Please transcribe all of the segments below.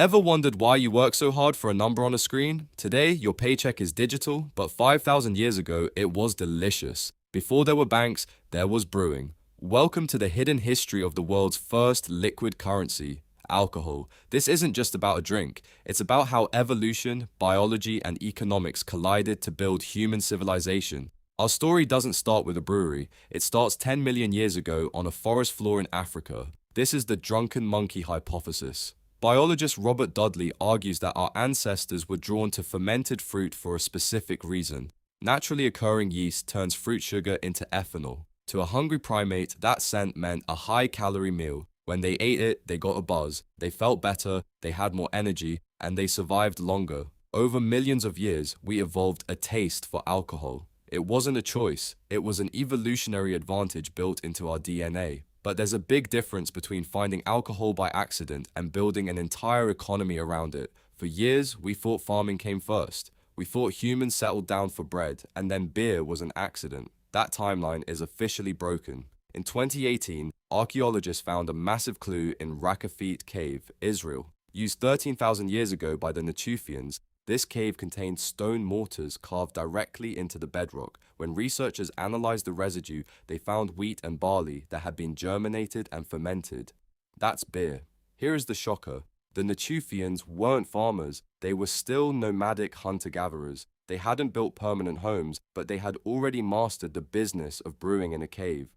Ever wondered why you work so hard for a number on a screen? Today, your paycheck is digital, but 5,000 years ago, it was delicious. Before there were banks, there was brewing. Welcome to the hidden history of the world's first liquid currency, alcohol. This isn't just about a drink, it's about how evolution, biology, and economics collided to build human civilization. Our story doesn't start with a brewery, it starts 10 million years ago on a forest floor in Africa. This is the drunken monkey hypothesis. Biologist Robert Dudley argues that our ancestors were drawn to fermented fruit for a specific reason. Naturally occurring yeast turns fruit sugar into ethanol. To a hungry primate, that scent meant a high-calorie meal. When they ate it, they got a buzz, they felt better, they had more energy, and they survived longer. Over millions of years, we evolved a taste for alcohol. It wasn't a choice, it was an evolutionary advantage built into our DNA. But there's a big difference between finding alcohol by accident and building an entire economy around it. For years, we thought farming came first. We thought humans settled down for bread, and then beer was an accident. That timeline is officially broken. In 2018, archaeologists found a massive clue in Rakafit Cave, Israel. Used 13,000 years ago by the Natufians, this cave contained stone mortars carved directly into the bedrock. When researchers analyzed the residue, they found wheat and barley that had been germinated and fermented. That's beer. Here is the shocker. The Natufians weren't farmers, they were still nomadic hunter-gatherers. They hadn't built permanent homes, but they had already mastered the business of brewing in a cave.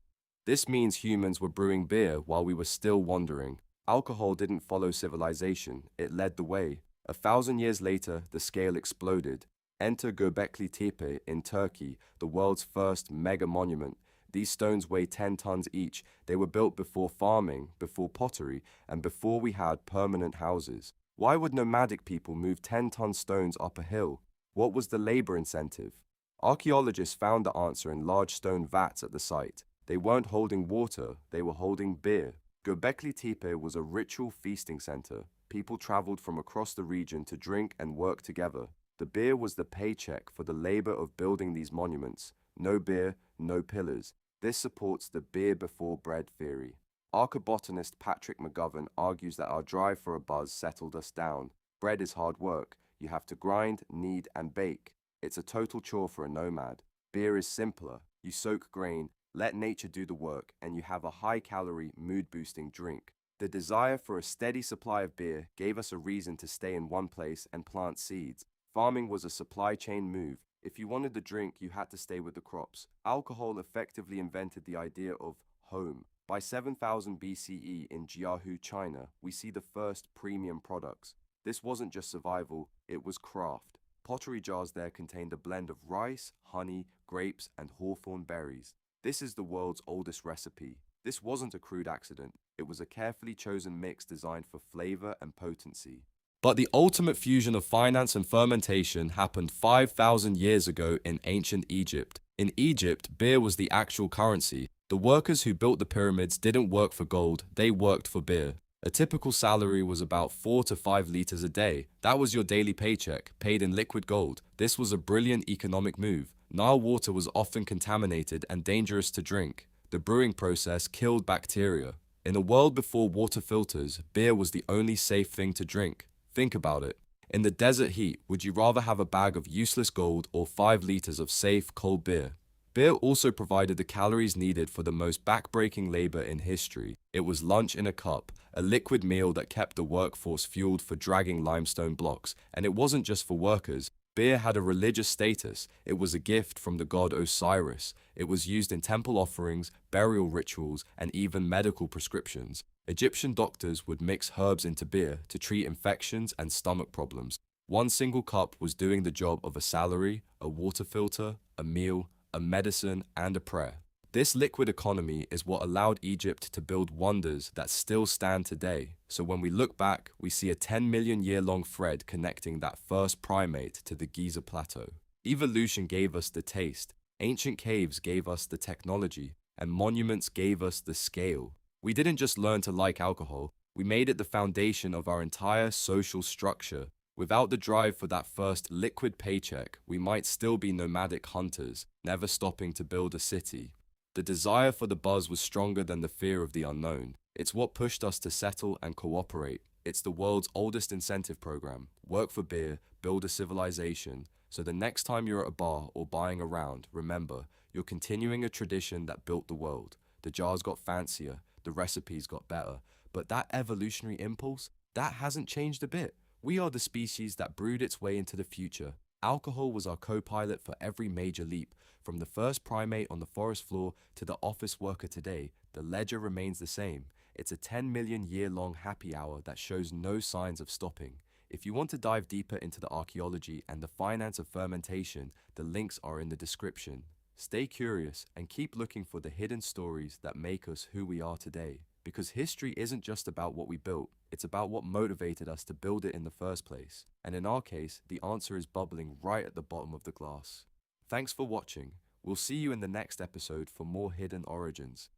This means humans were brewing beer while we were still wandering. Alcohol didn't follow civilization, it led the way. 1,000 years later, the scale exploded. Enter Göbekli Tepe in Turkey, the world's first mega monument. These stones weigh 10 tons each. They were built before farming, before pottery, and before we had permanent houses. Why would nomadic people move 10-ton stones up a hill? What was the labor incentive? Archaeologists found the answer in large stone vats at the site. They weren't holding water, they were holding beer. Göbekli Tepe was a ritual feasting center. People traveled from across the region to drink and work together. The beer was the paycheck for the labor of building these monuments. No beer, no pillars. This supports the beer before bread theory. Archaeobotanist Patrick McGovern argues that our drive for a buzz settled us down. Bread is hard work. You have to grind, knead, and bake. It's a total chore for a nomad. Beer is simpler. You soak grain, let nature do the work, and you have a high-calorie, mood-boosting drink. The desire for a steady supply of beer gave us a reason to stay in one place and plant seeds. Farming was a supply chain move. If you wanted the drink, you had to stay with the crops. Alcohol effectively invented the idea of home. By 7000 BCE in Jiahu, China, we see the first premium products. This wasn't just survival, it was craft. Pottery jars there contained a blend of rice, honey, grapes, and hawthorn berries. This is the world's oldest recipe. This wasn't a crude accident. It was a carefully chosen mix designed for flavor and potency. But the ultimate fusion of finance and fermentation happened 5,000 years ago in ancient Egypt. In Egypt, beer was the actual currency. The workers who built the pyramids didn't work for gold, they worked for beer. A typical salary was about 4 to 5 liters a day. That was your daily paycheck, paid in liquid gold. This was a brilliant economic move. Nile water was often contaminated and dangerous to drink. The brewing process killed bacteria. In a world before water filters, beer was the only safe thing to drink. Think about it. In the desert heat, would you rather have a bag of useless gold or 5 liters of safe, cold beer? Beer also provided the calories needed for the most backbreaking labor in history. It was lunch in a cup, a liquid meal that kept the workforce fueled for dragging limestone blocks. And it wasn't just for workers. Beer had a religious status. It was a gift from the god Osiris. It was used in temple offerings, burial rituals, and even medical prescriptions. Egyptian doctors would mix herbs into beer to treat infections and stomach problems. One single cup was doing the job of a salary, a water filter, a meal, a medicine, and a prayer. This liquid economy is what allowed Egypt to build wonders that still stand today. So when we look back, we see a 10 million year long thread connecting that first primate to the Giza Plateau. Evolution gave us the taste, ancient caves gave us the technology, and monuments gave us the scale. We didn't just learn to like alcohol, we made it the foundation of our entire social structure. Without the drive for that first liquid paycheck, we might still be nomadic hunters, never stopping to build a city. The desire for the buzz was stronger than the fear of the unknown. It's what pushed us to settle and cooperate. It's the world's oldest incentive program. Work for beer, build a civilization. So the next time you're at a bar or buying a round, remember, you're continuing a tradition that built the world. The jars got fancier, the recipes got better, but that evolutionary impulse, that hasn't changed a bit. We are the species that brewed its way into the future. Alcohol was our co-pilot for every major leap. From the first primate on the forest floor to the office worker today, the ledger remains the same. It's a 10 million year long happy hour that shows no signs of stopping. If you want to dive deeper into the archaeology and the finance of fermentation, the links are in the description. Stay curious and keep looking for the hidden stories that make us who we are today. Because history isn't just about what we built, it's about what motivated us to build it in the first place. And in our case, the answer is bubbling right at the bottom of the glass. Thanks for watching. We'll see you in the next episode for more hidden origins.